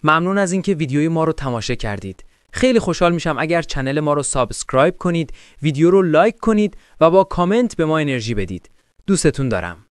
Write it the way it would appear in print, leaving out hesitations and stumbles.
ممنون از اینکه ویدیوی ما رو تماشا کردید. خیلی خوشحال میشم اگر چنل ما رو سابسکرایب کنید، ویدیو رو لایک کنید و با کامنت به ما انرژی بدید. دوستتون دارم.